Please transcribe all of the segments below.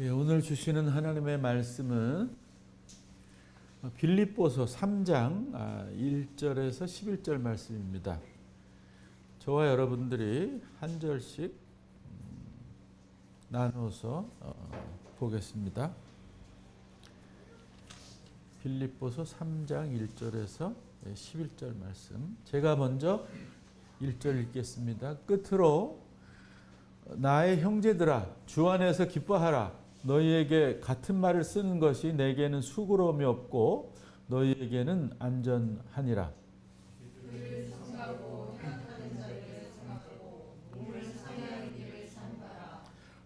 오늘 주시는 하나님의 말씀은 빌립보서 3장 1절에서 11절 말씀입니다. 저와 여러분들이 한 절씩 나눠서 보겠습니다. 빌립보서 3장 1절에서 11절 말씀. 제가 먼저 1절 읽겠습니다. 끝으로 나의 형제들아 주 안에서 기뻐하라. 너희에게 같은 말을 쓰는 것이 내게는 수고로움이 없고 너희에게는 안전하니라.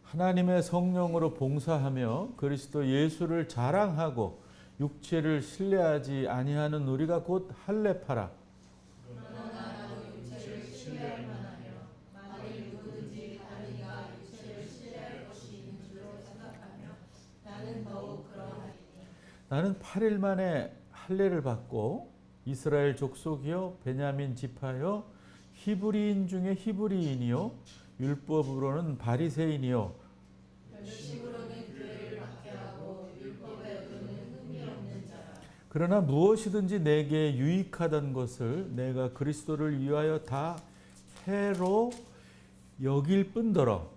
하나님의 성령으로 봉사하며 그리스도 예수를 자랑하고 육체를 신뢰하지 아니하는 우리가 곧 할례파라. 나는 8일 만에 할례를 받고 이스라엘 족속이요 베냐민 지파요 히브리인 중에 히브리인이요 율법으로는 바리새인이요 그러나 무엇이든지 내게 유익하던 것을 내가 그리스도를 위하여 다 해로 여길 뿐더러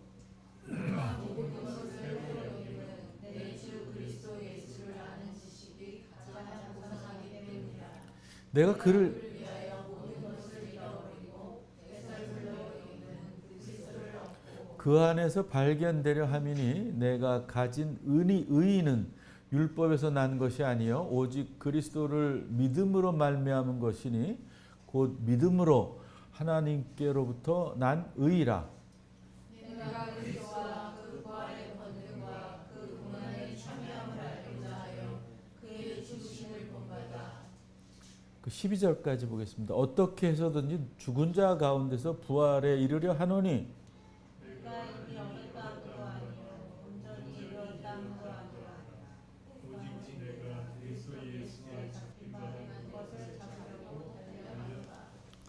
내가 그를 그 안에서 발견되려 함이니 내가 가진 의의는 율법에서 난 것이 아니요 오직 그리스도를 믿음으로 말미암은 것이니 곧 믿음으로 하나님께로부터 난 의의라. 그 12절까지 보겠습니다. 어떻게 해서든지 죽은 자 가운데서 부활에 이르려 하노니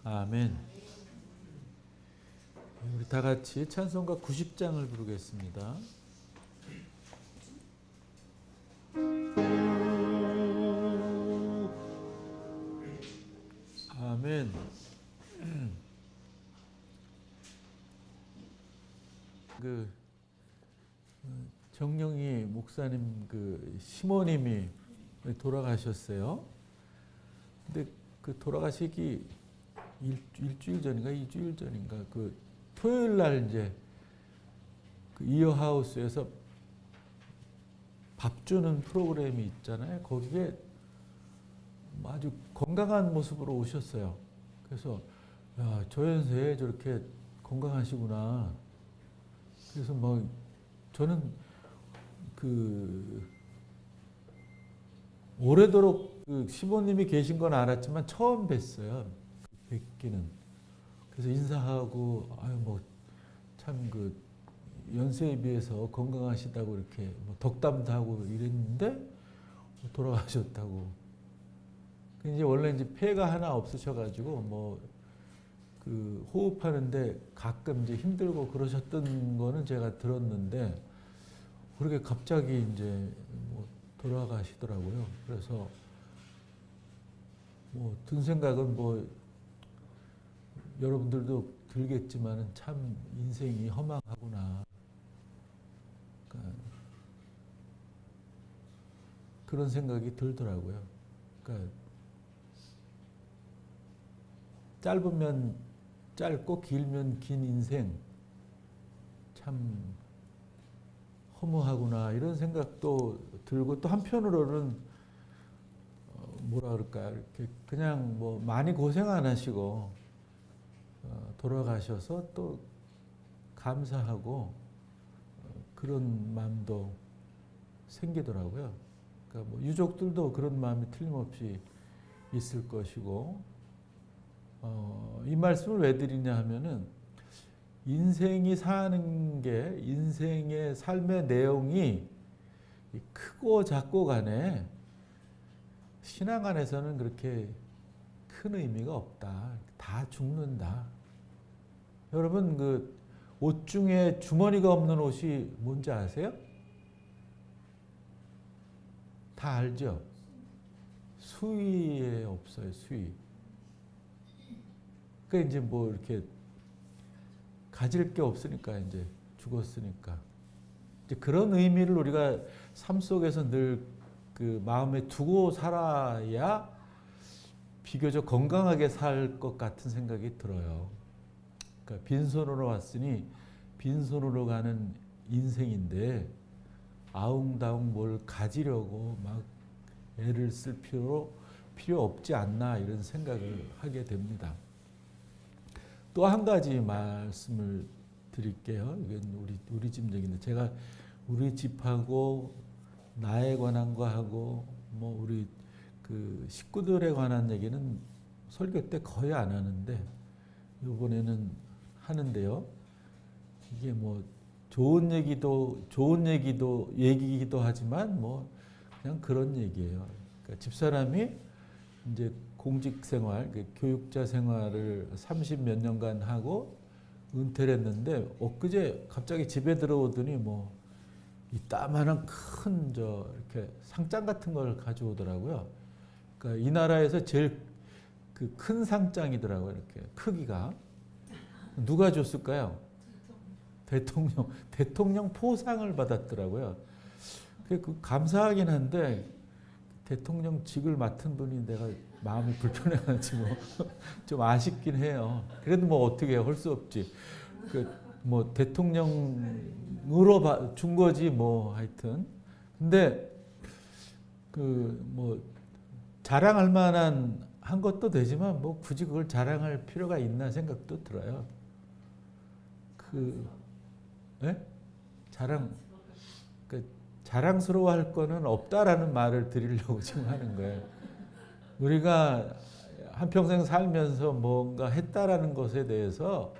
아멘. 우리 다 같이 찬송가 90장을 부르겠습니다. 아멘. 그 정영희 목사님 그 시모님이 돌아가셨어요. 근데 그 돌아가시기 일주일 전인가 2주일 전인가 그 토요일 날 이제 그 이어하우스에서 밥 주는 프로그램이 있잖아요. 거기에 아주 건강한 모습으로 오셨어요. 그래서 야, 저 연세에 저렇게 건강하시구나. 그래서 뭐 저는 그 오래도록 그 시모님이 계신 건 알았지만 처음 뵀어요. 뵙기는. 그래서 인사하고 아유 뭐 참 그 연세에 비해서 건강하시다고 이렇게 뭐 덕담도 하고 이랬는데 돌아가셨다고. 이제 원래 이제 폐가 하나 없으셔가지고 뭐 그 호흡하는데 가끔 이제 힘들고 그러셨던 거는 제가 들었는데 그렇게 갑자기 이제 뭐 돌아가시더라고요. 그래서 뭐 든 생각은 뭐 여러분들도 들겠지만은 참 인생이 허망하구나. 그러니까 그런 생각이 들더라고요. 그러니까 짧으면 짧고 길면 긴 인생 참 허무하구나 이런 생각도 들고 또 한편으로는 뭐라 그럴까요? 이렇게 그냥 뭐 많이 고생 안 하시고 돌아가셔서 또 감사하고 그런 마음도 생기더라고요. 그러니까 뭐 유족들도 그런 마음이 틀림없이 있을 것이고 이 말씀을 왜 드리냐 하면은 인생이 사는 게 인생의 삶의 내용이 크고 작고 간에 신앙 안에서는 그렇게 큰 의미가 없다. 다 죽는다. 여러분 그 옷 중에 주머니가 없는 옷이 뭔지 아세요? 다 알죠? 수위에 없어요, 수위. 그러니까 이제 뭐 이렇게 가질 게 없으니까 이제 죽었으니까. 이제 그런 의미를 우리가 삶 속에서 늘 그 마음에 두고 살아야 비교적 건강하게 살 것 같은 생각이 들어요. 그러니까 빈손으로 왔으니 빈손으로 가는 인생인데 아웅다웅 뭘 가지려고 막 애를 쓸 필요 없지 않나 이런 생각을 하게 됩니다. 또 한 가지 말씀을 드릴게요. 이건 우리 집 얘기인데 제가 우리 집하고 나에 관한 거 하고 뭐 우리 그 식구들에 관한 얘기는 설교 때 거의 안 하는데 이번에는 하는데요. 이게 뭐 좋은 얘기기도 하지만 뭐 그냥 그런 얘기예요. 그러니까 집사람이 이제 공직 생활, 교육자 생활을 30 몇 년간 하고 은퇴를 했는데 엊그제 갑자기 집에 들어오더니 뭐 이따만한 큰 이렇게 상장 같은 걸 가져오더라고요. 그러니까 이 나라에서 제일 그 큰 상장이더라고요. 이렇게 크기가. 누가 줬을까요? 대통령 포상을 받았더라고요. 그 감사하긴 한데 대통령직을 맡은 분이 내가 마음이 불편해가지고 좀 아쉽긴 해요. 그래도 뭐 어떻게 할 수 없지. 뭐 대통령으로 준 거지 뭐 하여튼. 근데 그 뭐 자랑할 만한 한 것도 되지만 뭐 굳이 그걸 자랑할 필요가 있나 생각도 들어요. 자랑스러워할 거는 없다라는 말을 드리려고 지금 하는 거예요. 우리가 한평생 살면서 뭔가 했다라는 것에 대해서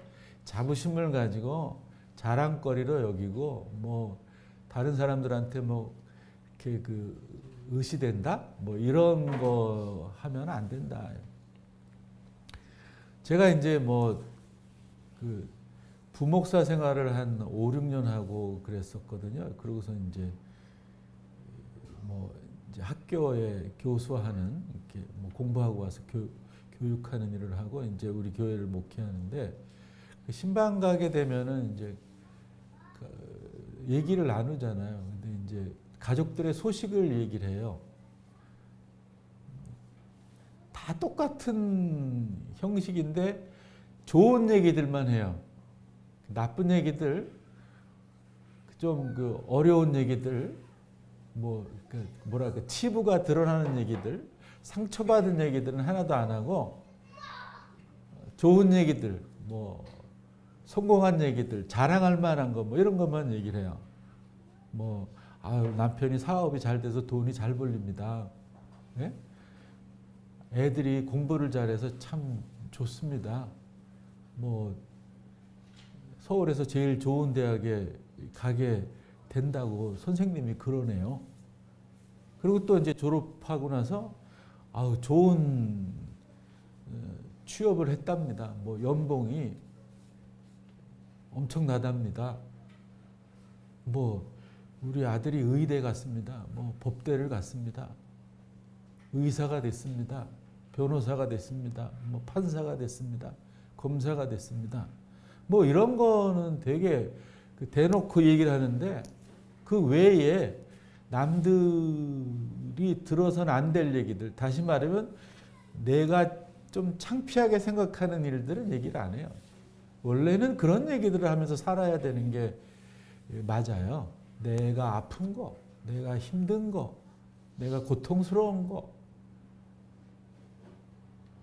자부심을 가지고 자랑거리로 여기고 뭐 다른 사람들한테 뭐 이렇게 의시된다? 뭐 이런 거 하면 안 된다. 제가 이제 뭐 부목사 생활을 한 5, 6년 하고 그랬었거든요. 그러고서 이제 학교에 교수하는 이렇게 뭐 공부하고 와서 교육하는 일을 하고 이제 우리 교회를 목회하는데 신방 가게 되면은 이제 얘기를 나누잖아요. 근데 이제 가족들의 소식을 얘기를 해요. 다 똑같은 형식인데 좋은 얘기들만 해요. 나쁜 얘기들, 좀 어려운 얘기들, 뭐랄까 치부가 드러나는 얘기들, 상처받은 얘기들은 하나도 안 하고 좋은 얘기들, 뭐 성공한 얘기들, 자랑할 만한 거, 뭐 이런 것만 얘기를 해요. 남편이 사업이 잘 돼서 돈이 잘 벌립니다. 네? 애들이 공부를 잘해서 참 좋습니다. 서울에서 제일 좋은 대학에 가게 된다고 선생님이 그러네요. 그리고 또 이제 졸업하고 나서 좋은 취업을 했답니다. 연봉이 엄청나답니다. 우리 아들이 의대 갔습니다. 법대를 갔습니다. 의사가 됐습니다. 변호사가 됐습니다. 판사가 됐습니다. 검사가 됐습니다. 이런 거는 되게 대놓고 얘기를 하는데 그 외에 남들이 들어서는 안 될 얘기들, 다시 말하면 내가 좀 창피하게 생각하는 일들은 얘기를 안 해요. 원래는 그런 얘기들을 하면서 살아야 되는 게 맞아요. 내가 아픈 거, 내가 힘든 거, 내가 고통스러운 거,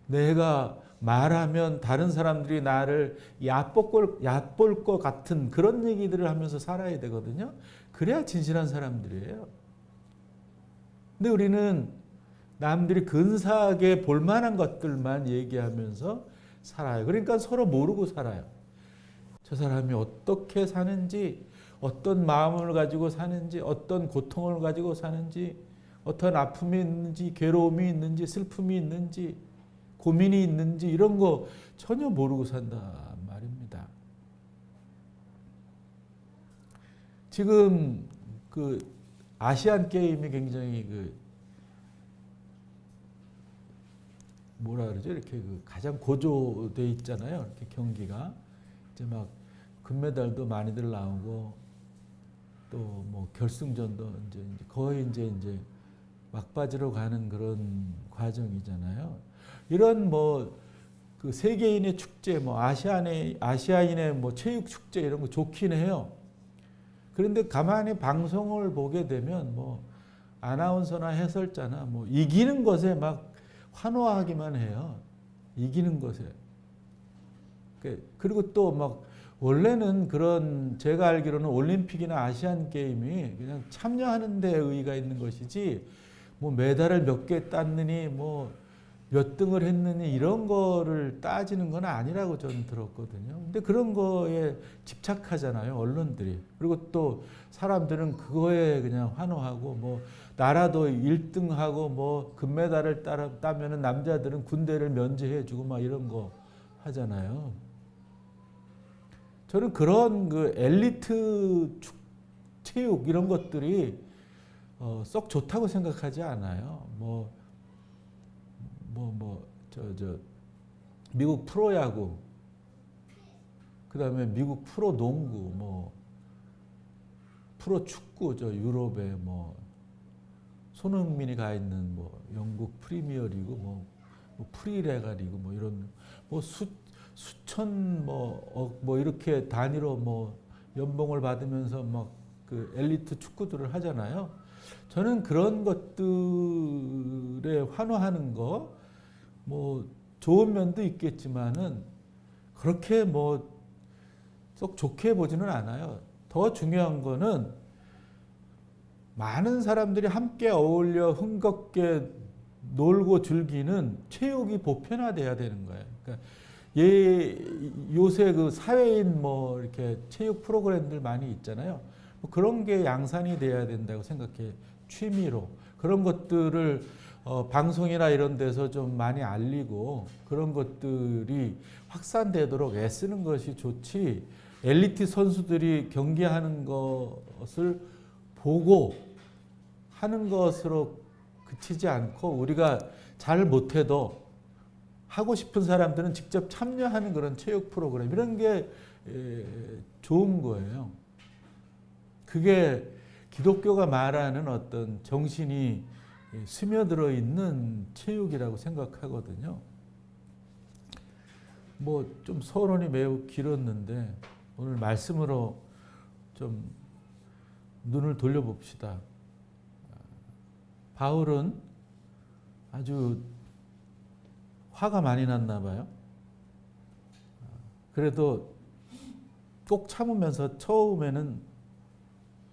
내가 말하면 다른 사람들이 나를 얕볼 것 같은 그런 얘기들을 하면서 살아야 되거든요. 그래야 진실한 사람들이에요. 근데 우리는 남들이 근사하게 볼만한 것들만 얘기하면서 살아요. 그러니까 서로 모르고 살아요. 저 사람이 어떻게 사는지, 어떤 마음을 가지고 사는지, 어떤 고통을 가지고 사는지, 어떤 아픔이 있는지, 괴로움이 있는지, 슬픔이 있는지, 고민이 있는지 이런 거 전혀 모르고 산다 말입니다. 지금 아시안 게임이 굉장히 뭐라 그러죠? 이렇게 그 가장 고조돼 있잖아요. 이렇게 경기가 이제 막 금메달도 많이들 나오고 또 뭐 결승전도 이제 거의 이제 막바지로 가는 그런 과정이잖아요. 이런 뭐 그 세계인의 축제, 뭐 아시아인의 뭐 체육 축제 이런 거 좋긴 해요. 그런데 가만히 방송을 보게 되면 뭐 아나운서나 해설자나 뭐 이기는 것에 막 환호하기만 해요. 이기는 것에. 그리고 또 막 원래는 그런 제가 알기로는 올림픽이나 아시안 게임이 그냥 참여하는 데 의의가 있는 것이지 뭐 메달을 몇 개 땄느니 뭐 몇 등을 했느니 이런 거를 따지는 건 아니라고 저는 들었거든요. 근데 그런 거에 집착하잖아요, 언론들이. 그리고 또 사람들은 그거에 그냥 환호하고 뭐 나라도 1등하고 뭐 금메달을 따면은 남자들은 군대를 면제해주고 막 이런 거 하잖아요. 저는 그런 그 엘리트 체육 이런 것들이 썩 좋다고 생각하지 않아요. 미국 프로야구, 그 다음에 미국 프로농구, 뭐 프로축구, 유럽에 뭐 손흥민이 가 있는 뭐 영국 프리미어리그, 뭐 프리레가 리그, 뭐 이런 뭐 수천 뭐 이렇게 단위로 뭐 연봉을 받으면서 막 그 엘리트 축구들을 하잖아요. 저는 그런 것들에 환호하는 거 뭐 좋은 면도 있겠지만은 그렇게 뭐 썩 좋게 보지는 않아요. 더 중요한 거는 많은 사람들이 함께 어울려 흥겹게 놀고 즐기는 체육이 보편화돼야 되는 거예요. 그러니까 요새 그 사회인 뭐 이렇게 체육 프로그램들 많이 있잖아요. 뭐 그런 게 양산이 돼야 된다고 생각해. 취미로 그런 것들을 방송이나 이런 데서 좀 많이 알리고 그런 것들이 확산되도록 애쓰는 것이 좋지. 엘리트 선수들이 경기하는 것을 보고 하는 것으로 그치지 않고 우리가 잘 못해도 하고 싶은 사람들은 직접 참여하는 그런 체육 프로그램 이런 게 좋은 거예요. 그게 기독교가 말하는 어떤 정신이 스며들어 있는 체육이라고 생각하거든요. 뭐 좀 서론이 매우 길었는데 오늘 말씀으로 좀 눈을 돌려봅시다. 바울은 아주 화가 많이 났나 봐요. 그래도 꼭 참으면서 처음에는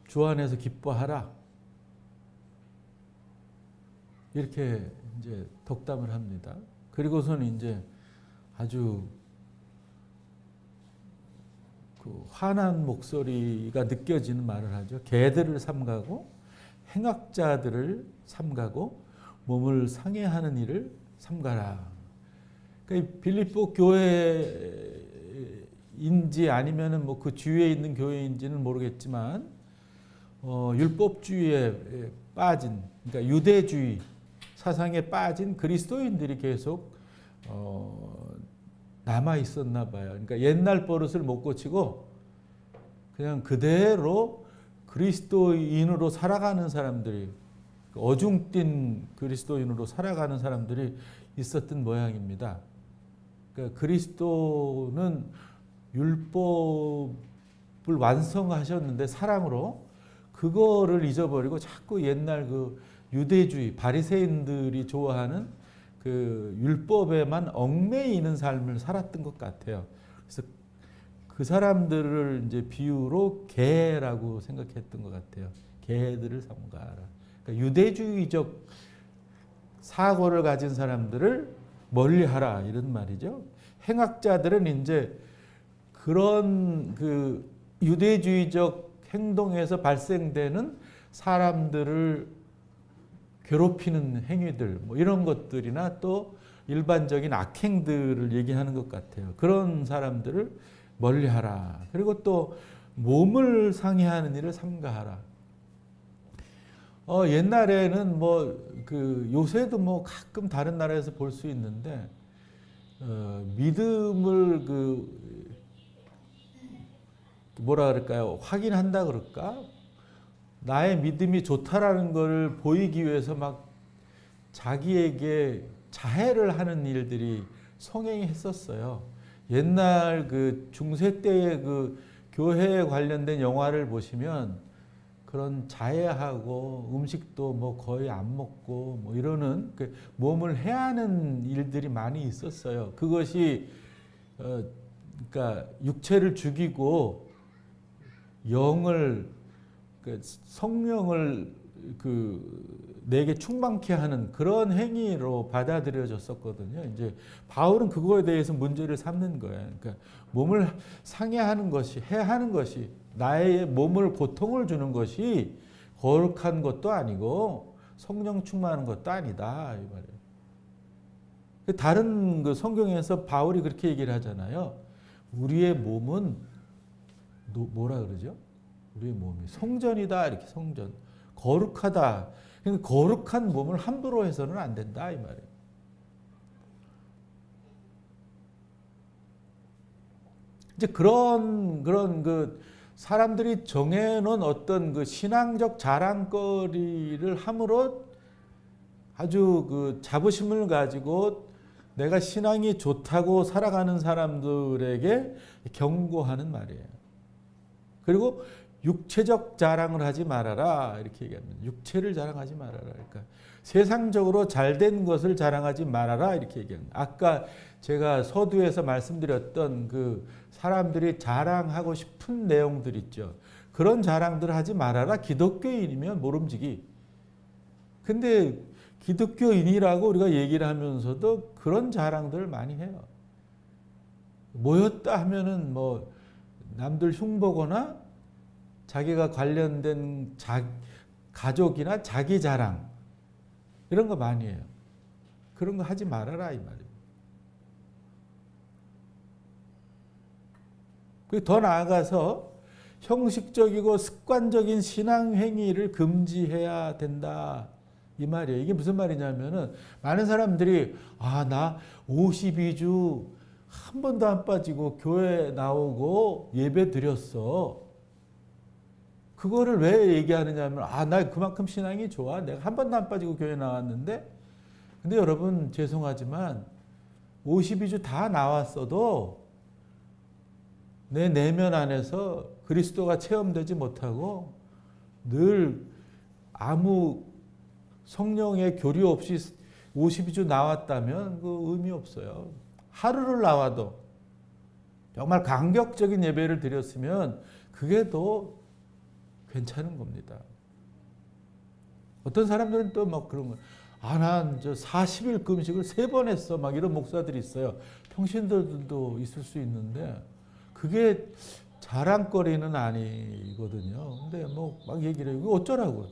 주 안에서 기뻐하라. 이렇게 이제 덕담을 합니다. 그리고서는 이제 아주 그 화난 목소리가 느껴지는 말을 하죠. 개들을 삼가고 행악자들을 삼가고 몸을 상해하는 일을 삼가라. 그러니까 빌립보 교회인지 아니면은 뭐 그 주위에 있는 교회인지는 모르겠지만 율법주의에 빠진, 그러니까 유대주의 사상에 빠진 그리스도인들이 계속 남아 있었나 봐요. 그러니까 옛날 버릇을 못 고치고 그냥 그대로 그리스도인으로 살아가는 사람들이, 어중뛴 그리스도인으로 살아가는 사람들이 있었던 모양입니다. 그러니까 그리스도는 율법을 완성하셨는데 사랑으로 그거를 잊어버리고 자꾸 옛날 그 유대주의 바리새인들이 좋아하는 그 율법에만 얽매이는 삶을 살았던 것 같아요. 그래서 그 사람들을 이제 비유로 개라고 생각했던 것 같아요. 개들을 삼가라. 그러니까 유대주의적 사고를 가진 사람들을 멀리하라 이런 말이죠. 행악자들은 이제 그런 그 유대주의적 행동에서 발생되는 사람들을 괴롭히는 행위들 뭐 이런 것들이나 또 일반적인 악행들을 얘기하는 것 같아요. 그런 사람들을 멀리하라. 그리고 또 몸을 상해하는 일을 삼가하라. 옛날에는 뭐 그 요새도 뭐 가끔 다른 나라에서 볼 수 있는데 믿음을 그 뭐라 그럴까요? 확인한다 그럴까? 나의 믿음이 좋다라는 걸 보이기 위해서 막 자기에게 자해를 하는 일들이 성행했었어요. 옛날 그 중세 때의 그 교회에 관련된 영화를 보시면 그런 자해하고 음식도 뭐 거의 안 먹고 뭐 이러는 그 몸을 해하는 일들이 많이 있었어요. 그것이 그러니까 육체를 죽이고 영을 그 성령을 그 내게 충만케 하는 그런 행위로 받아들여졌었거든요. 이제 바울은 그거에 대해서 문제를 삼는 거예요. 그러니까 몸을 상해하는 것이 해하는 것이 나의 몸을 고통을 주는 것이 거룩한 것도 아니고 성령 충만한 것도 아니다 이 말이에요. 다른 그 성경에서 바울이 그렇게 얘기를 하잖아요. 우리의 몸은 뭐라 그러죠? 우리의 몸이 성전이다 이렇게 성전 거룩하다. 그러니까 거룩한 몸을 함부로 해서는 안 된다 이 말이에요. 이제 그런 그 사람들이 정해놓은 어떤 그 신앙적 자랑거리를 함으로 아주 그 자부심을 가지고 내가 신앙이 좋다고 살아가는 사람들에게 경고하는 말이에요. 그리고 육체적 자랑을 하지 말아라 이렇게 얘기합니다. 육체를 자랑하지 말아라. 그러니까 세상적으로 잘된 것을 자랑하지 말아라 이렇게 얘기합니다. 아까 제가 서두에서 말씀드렸던 그 사람들이 자랑하고 싶은 내용들 있죠. 그런 자랑들을 하지 말아라. 기독교인이면 모름지기. 근데 기독교인이라고 우리가 얘기를 하면서도 그런 자랑들을 많이 해요. 모였다 하면은 뭐 남들 흉보거나 자기가 관련된 가족이나 자기 자랑 이런 거 많이 해요. 그런 거 하지 말아라 이 말이에요. 더 나아가서 형식적이고 습관적인 신앙 행위를 금지해야 된다 이 말이에요. 이게 무슨 말이냐면은 많은 사람들이 나 52주 한 번도 안 빠지고 교회 나오고 예배 드렸어. 그거를 왜 얘기하느냐면 나 그만큼 신앙이 좋아. 내가 한 번도 안 빠지고 교회 나왔는데. 근데 여러분 죄송하지만 52주 다 나왔어도 내 내면 안에서 그리스도가 체험되지 못하고 늘 아무 성령의 교류 없이 52주 나왔다면 그 의미 없어요. 하루를 나와도 정말 감격적인 예배를 드렸으면 그게 더 괜찮은 겁니다. 어떤 사람들은 또 막 그런 거, 난 저 40일 금식을 3번 했어. 막 이런 목사들이 있어요. 평신도들도 있을 수 있는데, 그게 자랑거리는 아니거든요. 근데 뭐 막 얘기를 해요. 어쩌라고.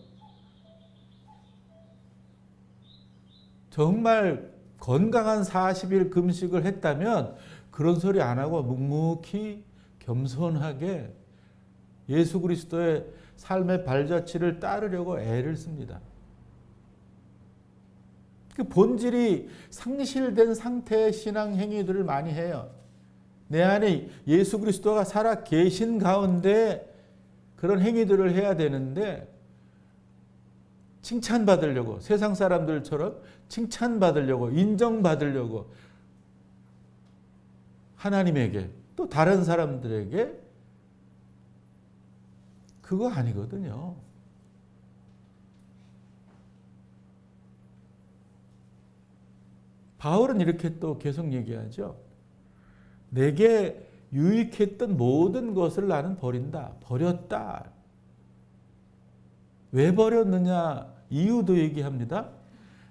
정말 건강한 40일 금식을 했다면 그런 소리 안 하고 묵묵히 겸손하게 예수 그리스도의 삶의 발자취를 따르려고 애를 씁니다. 그 본질이 상실된 상태의 신앙 행위들을 많이 해요. 내 안에 예수 그리스도가 살아 계신 가운데 그런 행위들을 해야 되는데 칭찬받으려고 세상 사람들처럼 칭찬받으려고 인정받으려고 하나님에게 또 다른 사람들에게 그거 아니거든요. 바울은 이렇게 또 계속 얘기하죠. 내게 유익했던 모든 것을 나는 버린다. 버렸다. 왜 버렸느냐 이유도 얘기합니다.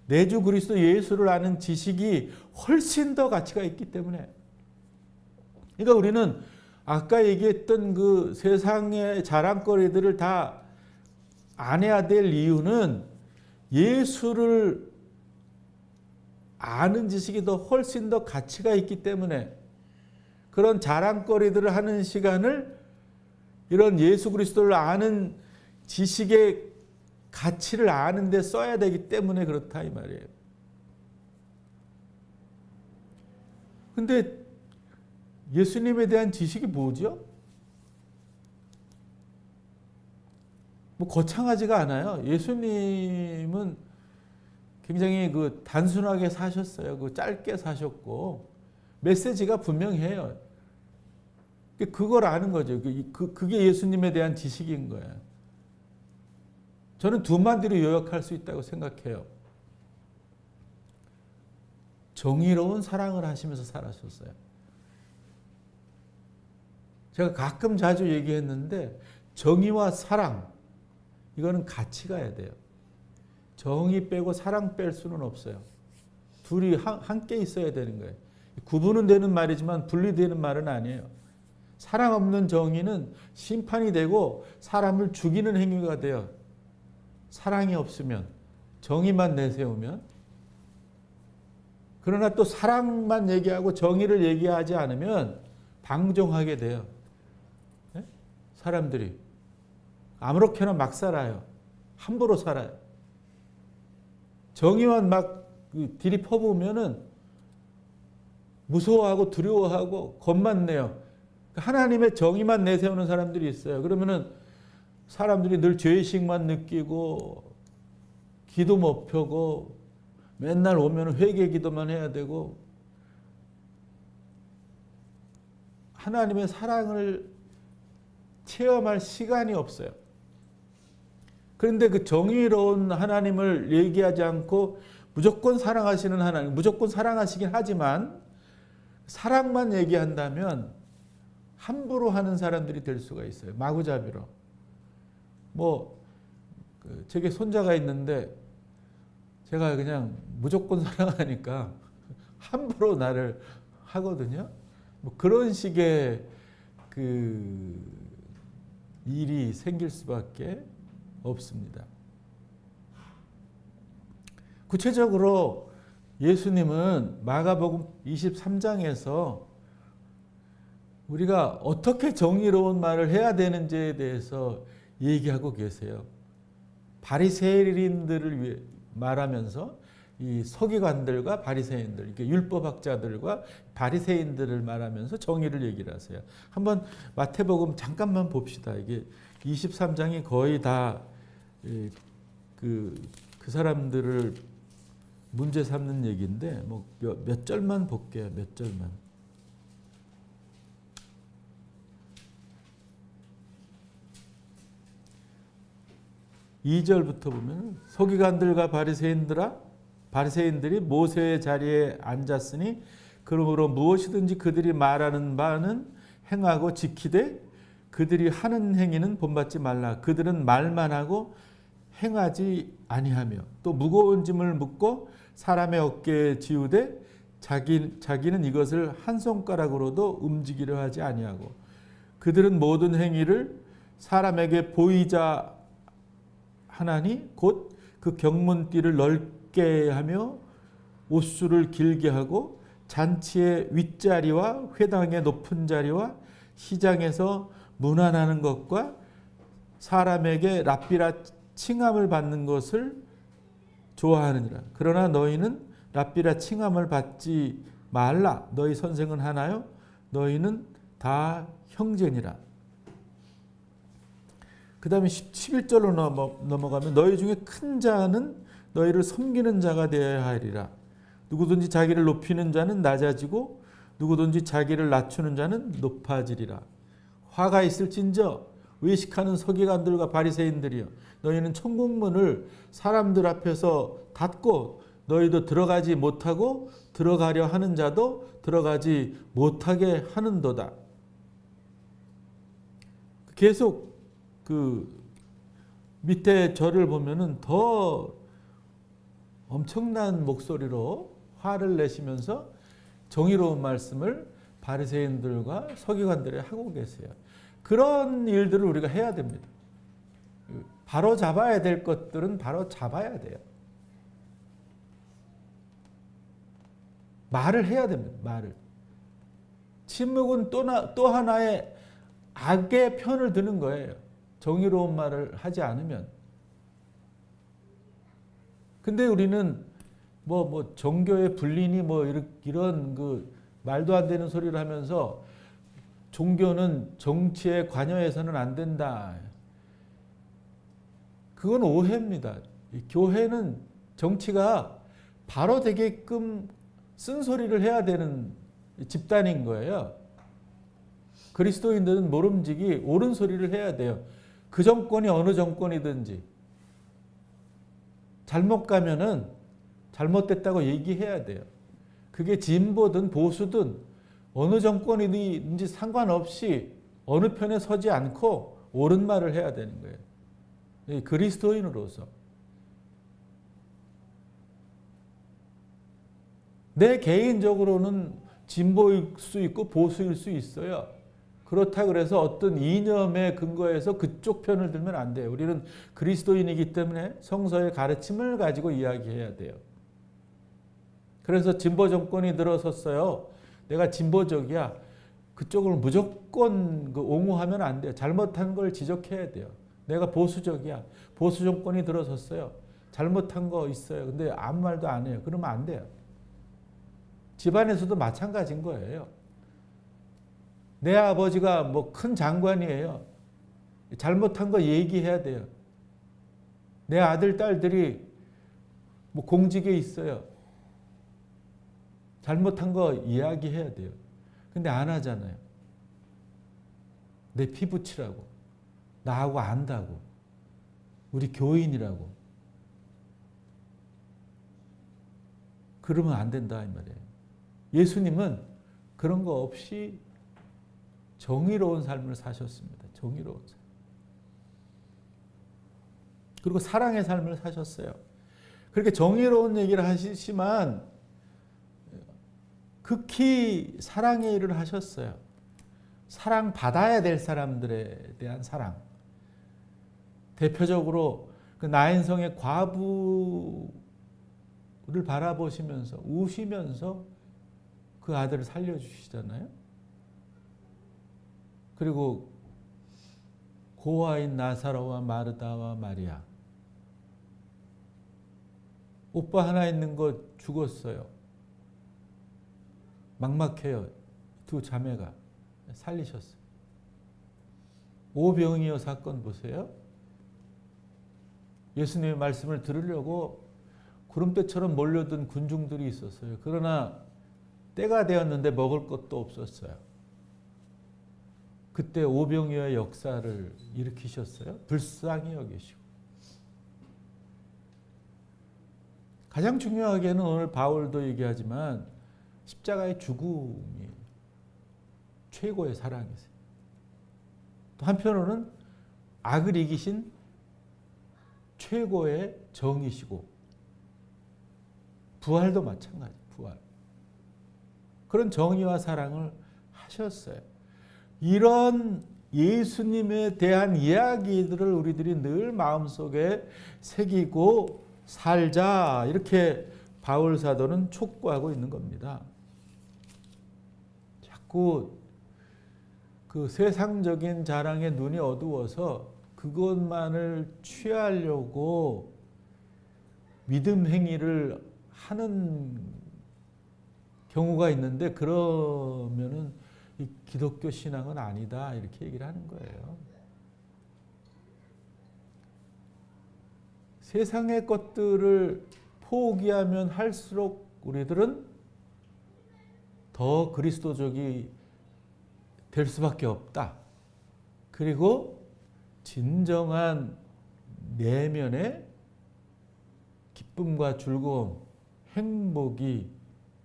내 주 그리스도 예수를 아는 지식이 훨씬 더 가치가 있기 때문에. 그러니까 우리는 아까 얘기했던 그 세상의 자랑거리들을 다 안 해야 될 이유는 예수를 아는 지식이 더 훨씬 더 가치가 있기 때문에 그런 자랑거리들을 하는 시간을 이런 예수 그리스도를 아는 지식에 가치를 아는데 써야 되기 때문에 그렇다 이 말이에요. 근데 예수님에 대한 지식이 뭐죠? 뭐 거창하지가 않아요. 예수님은 굉장히 그 단순하게 사셨어요. 그 짧게 사셨고 메시지가 분명해요. 그걸 아는 거죠. 그게 예수님에 대한 지식인 거예요. 저는 두 마디로 요약할 수 있다고 생각해요. 정의로운 사랑을 하시면서 살았었어요. 제가 가끔 자주 얘기했는데 정의와 사랑 이거는 같이 가야 돼요. 정의 빼고 사랑 뺄 수는 없어요. 둘이 함께 있어야 되는 거예요. 구분은 되는 말이지만 분리되는 말은 아니에요. 사랑 없는 정의는 심판이 되고 사람을 죽이는 행위가 돼요. 사랑이 없으면, 정의만 내세우면. 그러나 또 사랑만 얘기하고 정의를 얘기하지 않으면 방종하게 돼요. 네? 사람들이 아무렇게나 막 살아요. 함부로 살아요. 정의만 막 들이퍼보면은 무서워하고 두려워하고 겁만 내요. 하나님의 정의만 내세우는 사람들이 있어요. 그러면은 사람들이 늘 죄의식만 느끼고 기도 못 펴고 맨날 오면 회개 기도만 해야 되고 하나님의 사랑을 체험할 시간이 없어요. 그런데 그 정의로운 하나님을 얘기하지 않고 무조건 사랑하시는 하나님, 무조건 사랑하시긴 하지만 사랑만 얘기한다면 함부로 하는 사람들이 될 수가 있어요. 마구잡이로. 제게 손자가 있는데 제가 그냥 무조건 사랑하니까 함부로 나를 하거든요. 그런 식의 일이 생길 수밖에 없습니다. 구체적으로 예수님은 마가복음 23장에서 우리가 어떻게 정의로운 말을 해야 되는지에 대해서 얘기하고 계세요. 바리새인들을 말하면서 이 서기관들과 바리새인들, 율법학자들과 바리새인들을 말하면서 정의를 얘기를 하세요. 한번 마태복음 잠깐만 봅시다. 이게 23장이 거의 다 그 사람들을 문제 삼는 얘기인데 몇 절만 볼게요. 몇 절만. (2절부터) 보면 서기관들과 바리새인들이 모세의 자리에 앉았으니 그러므로 무엇이든지 그들이 말하는 바는 행하고 지키되 그들이 하는 행위는 본받지 말라. 그들은 말만 하고 행하지 아니하며 또 무거운 짐을 묻고 사람의 어깨에 지우되 자기는 이것을 한 손가락으로도 움직이려 하지 아니하고 그들은 모든 행위를 사람에게 보이자 하나니 곧 그 경문띠를 넓게 하며 옷수를 길게 하고 잔치의 윗자리와 회당의 높은 자리와 시장에서 문안하는 것과 사람에게 랍비라 칭함을 받는 것을 좋아하느니라. 그러나 너희는 랍비라 칭함을 받지 말라. 너희 선생은 하나요? 너희는 다 형제니라. 그 다음에 11절로 넘어가면 너희 중에 큰 자는 너희를 섬기는 자가 되어야 하리라. 누구든지 자기를 높이는 자는 낮아지고 누구든지 자기를 낮추는 자는 높아지리라. 화가 있을진저 외식하는 서기관들과 바리새인들이여 너희는 천국문을 사람들 앞에서 닫고 너희도 들어가지 못하고 들어가려 하는 자도 들어가지 못하게 하는도다. 계속 밑에 절을 보면은 더 엄청난 목소리로 화를 내시면서 정의로운 말씀을 바리새인들과 서기관들이 하고 계세요. 그런 일들을 우리가 해야 됩니다. 바로 잡아야 될 것들은 바로 잡아야 돼요. 말을 해야 됩니다. 말을. 침묵은 또 하나의 악의 편을 드는 거예요. 정의로운 말을 하지 않으면. 근데 우리는 뭐 종교의 분리니 뭐 이런 그 말도 안 되는 소리를 하면서 종교는 정치에 관여해서는 안 된다. 그건 오해입니다. 교회는 정치가 바로 되게끔 쓴소리를 해야 되는 집단인 거예요. 그리스도인들은 모름지기 옳은 소리를 해야 돼요. 그 정권이 어느 정권이든지 잘못 가면은 잘못됐다고 얘기해야 돼요. 그게 진보든 보수든 어느 정권이든지 상관없이 어느 편에 서지 않고 옳은 말을 해야 되는 거예요. 그리스도인으로서. 내 개인적으로는 진보일 수 있고 보수일 수 있어요. 그렇다 그래서 어떤 이념에 근거해서 그쪽 편을 들면 안 돼요. 우리는 그리스도인이기 때문에 성서의 가르침을 가지고 이야기해야 돼요. 그래서 진보 정권이 들어섰어요. 내가 진보적이야. 그쪽을 무조건 옹호하면 안 돼요. 잘못한 걸 지적해야 돼요. 내가 보수적이야. 보수 정권이 들어섰어요. 잘못한 거 있어요. 근데 아무 말도 안 해요. 그러면 안 돼요. 집안에서도 마찬가지인 거예요. 내 아버지가 뭐 큰 장관이에요. 잘못한 거 얘기해야 돼요. 내 아들, 딸들이 뭐 공직에 있어요. 잘못한 거 이야기해야 돼요. 근데 안 하잖아요. 내 피부치라고. 나하고 안다고. 우리 교인이라고. 그러면 안 된다 이 말이에요. 예수님은 그런 거 없이 정의로운 삶을 사셨습니다. 정의로운 삶. 그리고 사랑의 삶을 사셨어요. 그렇게 정의로운 얘기를 하시지만 극히 사랑의 일을 하셨어요. 사랑받아야 될 사람들에 대한 사랑. 대표적으로 그 나인성의 과부를 바라보시면서 우시면서 그 아들을 살려주시잖아요. 그리고 고아인 나사로와 마르다와 마리아. 오빠 하나 있는 거 죽었어요. 막막해요. 두 자매가 살리셨어요. 오병이어 사건 보세요. 예수님의 말씀을 들으려고 구름대처럼 몰려든 군중들이 있었어요. 그러나 때가 되었는데 먹을 것도 없었어요. 그때 오병이어의 역사를 일으키셨어요. 불쌍히 여기시고. 가장 중요하게는 오늘 바울도 얘기하지만 십자가의 죽음이 최고의 사랑이세요. 또 한편으로는 악을 이기신 최고의 정이시고 부활도 마찬가지. 부활. 그런 정의와 사랑을 하셨어요. 이런 예수님에 대한 이야기들을 우리들이 늘 마음속에 새기고 살자 이렇게 바울 사도는 촉구하고 있는 겁니다. 자꾸 그 세상적인 자랑에 눈이 어두워서 그것만을 취하려고 믿음 행위를 하는 경우가 있는데 그러면은 이 기독교 신앙은 아니다 이렇게 얘기를 하는 거예요. 세상의 것들을 포기하면 할수록 우리들은 더 그리스도적이 될 수밖에 없다. 그리고 진정한 내면의 기쁨과 즐거움, 행복이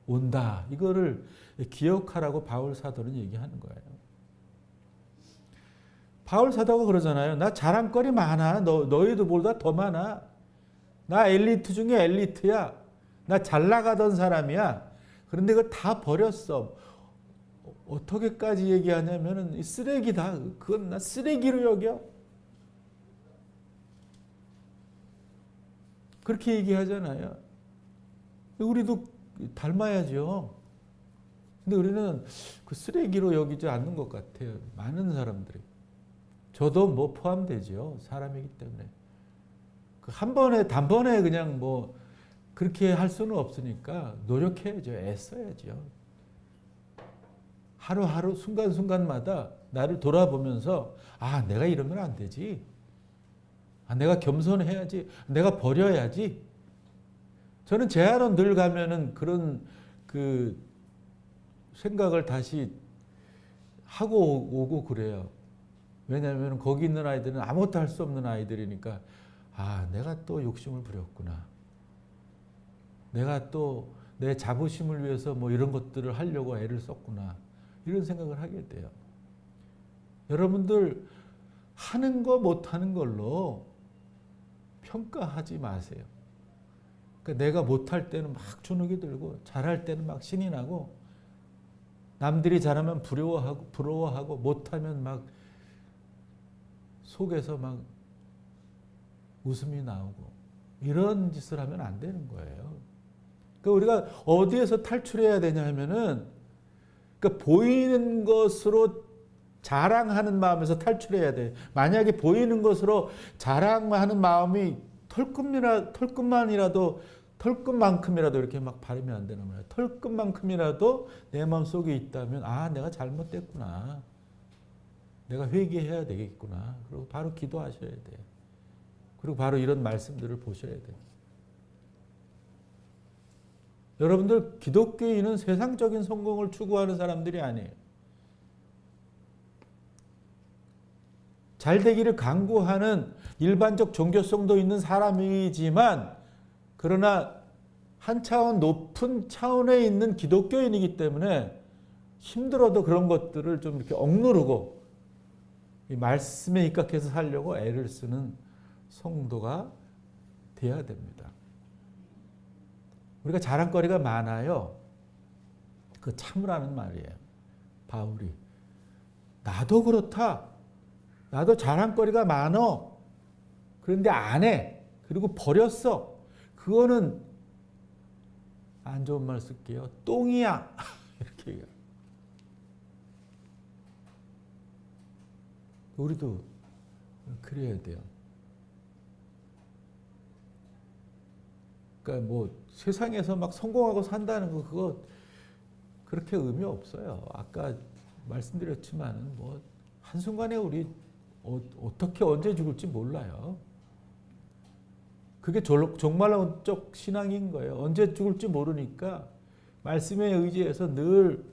온다. 이거를 기억하라고 바울 사도는 얘기하는 거예요. 바울 사도가 그러잖아요. 나 자랑거리 많아. 너희들보다 더 많아. 나 엘리트 중에 엘리트야. 나 잘 나가던 사람이야. 그런데 그걸 다 버렸어. 어떻게까지 얘기하냐면은 쓰레기다. 그건 나 쓰레기로 여겨. 그렇게 얘기하잖아요. 우리도 닮아야죠. 근데 우리는 그 쓰레기로 여기지 않는 것 같아요. 많은 사람들이. 저도 뭐 포함되죠. 사람이기 때문에. 한 번에 단번에 그냥 뭐 그렇게 할 수는 없으니까 노력해야죠. 애써야죠. 하루하루 순간순간마다 나를 돌아보면서 아, 내가 이러면 안 되지. 아, 내가 겸손해야지. 내가 버려야지. 저는 제하로 늘 가면은 그런 그 생각을 다시 하고 오고 그래요. 왜냐하면 거기 있는 아이들은 아무것도 할 수 없는 아이들이니까 아, 내가 또 욕심을 부렸구나. 내가 또 내 자부심을 위해서 뭐 이런 것들을 하려고 애를 썼구나. 이런 생각을 하게 돼요. 여러분들 하는 거 못하는 걸로 평가하지 마세요. 그러니까 내가 못할 때는 막 주눅이 들고 잘할 때는 막 신이 나고 남들이 잘하면 부러워하고 못하면 막 속에서 막 웃음이 나오고 이런 짓을 하면 안 되는 거예요. 그러니까 우리가 어디에서 탈출해야 되냐 하면은 그러니까 보이는 것으로 자랑하는 마음에서 탈출해야 돼. 만약에 보이는 것으로 자랑하는 마음이 털끝만큼이라도 이렇게 막 바르면 안 되는 거예요. 털끝만큼이라도 내 마음속에 있다면 아, 내가 잘못됐구나. 내가 회개해야 되겠구나. 그리고 바로 기도하셔야 돼. 그리고 바로 이런 말씀들을 보셔야 돼. 여러분들 기독교인은 세상적인 성공을 추구하는 사람들이 아니에요. 잘 되기를 강구하는 일반적 종교성도 있는 사람이지만 그러나 한 차원 높은 차원에 있는 기독교인이기 때문에 힘들어도 그런 것들을 좀 이렇게 억누르고 이 말씀에 입각해서 살려고 애를 쓰는 성도가 돼야 됩니다. 우리가 자랑거리가 많아요. 그 참으라는 말이에요. 바울이. 나도 그렇다. 나도 자랑거리가 많어. 그런데 안 해. 그리고 버렸어. 그거는 안 좋은 말 쓸게요. 똥이야. 이렇게 얘기해요. 우리도 그래야 돼요. 그러니까 뭐 세상에서 막 성공하고 산다는 거 그거 그렇게 의미 없어요. 아까 말씀드렸지만 뭐 한순간에 우리 어떻게 언제 죽을지 몰라요. 그게 종말론적 신앙인 거예요. 언제 죽을지 모르니까 말씀에 의지해서 늘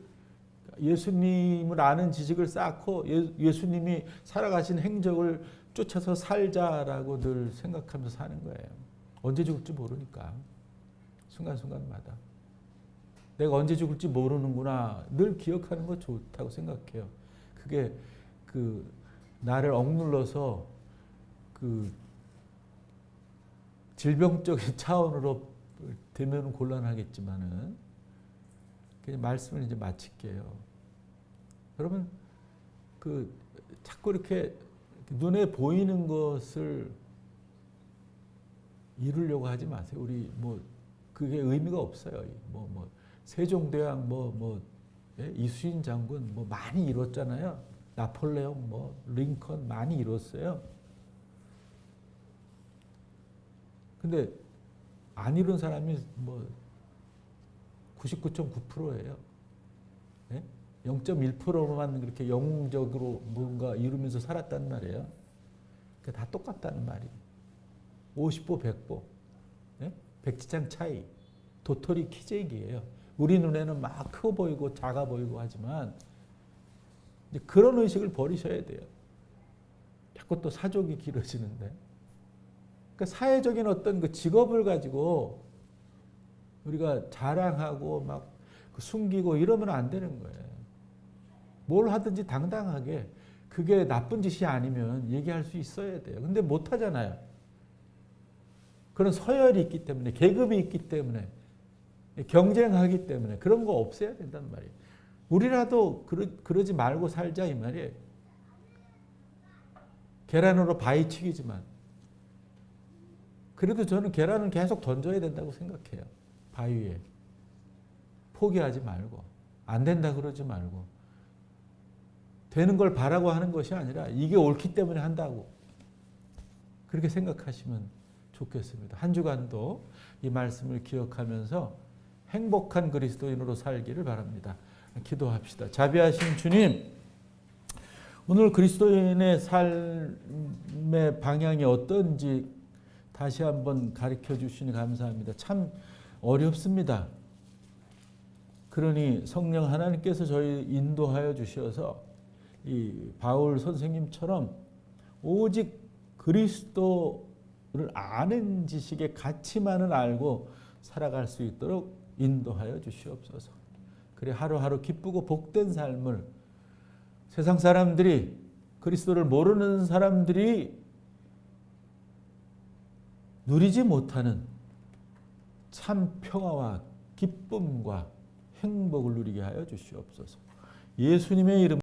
예수님을 아는 지식을 쌓고 예수님이 살아가신 행적을 쫓아서 살자라고 늘 생각하면서 사는 거예요. 언제 죽을지 모르니까 순간순간마다 내가 언제 죽을지 모르는구나 늘 기억하는 거 좋다고 생각해요. 그게 그 나를 억눌러서 그 질병적인 차원으로 되면 곤란하겠지만은 그냥 말씀을 이제 마칠게요. 여러분 그 자꾸 이렇게 눈에 보이는 것을 이루려고 하지 마세요. 우리 뭐 그게 의미가 없어요. 뭐 세종대왕 예? 이순신 장군 뭐 많이 이뤘잖아요. 나폴레옹 뭐 링컨 많이 이뤘어요. 근데 안 이룬 사람이 뭐 99.9%예요. 예? 0.1%만 그렇게 영웅적으로 뭔가 이루면서 살았단 말이에요. 그게 다 똑같다는 말이에요. 50보 100보. 예? 백지장 차이. 도토리 키재기예요. 우리 눈에는 막 커 보이고 작아 보이고 하지만 이제 그런 의식을 버리셔야 돼요. 자꾸 또 사족이 길어지는데. 그러니까 사회적인 어떤 그 직업을 가지고 우리가 자랑하고 막 숨기고 이러면 안 되는 거예요. 뭘 하든지 당당하게 그게 나쁜 짓이 아니면 얘기할 수 있어야 돼요. 근데 못 하잖아요. 그런 서열이 있기 때문에 계급이 있기 때문에 경쟁하기 때문에 그런 거 없애야 된단 말이에요. 우리라도 그러지 말고 살자 이 말이에요. 계란으로 바위치기지만 그래도 저는 계란은 계속 던져야 된다고 생각해요. 바위에. 포기하지 말고 안 된다 그러지 말고 되는 걸 바라고 하는 것이 아니라 이게 옳기 때문에 한다고 그렇게 생각하시면 좋겠습니다. 한 주간도 이 말씀을 기억하면서 행복한 그리스도인으로 살기를 바랍니다. 기도합시다. 자비하신 주님, 오늘 그리스도인의 삶의 방향이 어떤지 다시 한번 가르쳐 주시니 감사합니다. 참 어렵습니다. 그러니 성령 하나님께서 저희 인도하여 주셔서 이 바울 선생님처럼 오직 그리스도를 아는 지식의 가치만을 알고 살아갈 수 있도록 인도하여 주시옵소서. 그래 하루하루 기쁘고 복된 삶을 세상 사람들이, 그리스도를 모르는 사람들이 누리지 못하는 참 평화와 기쁨과 행복을 누리게 하여 주시옵소서. 예수님의 이름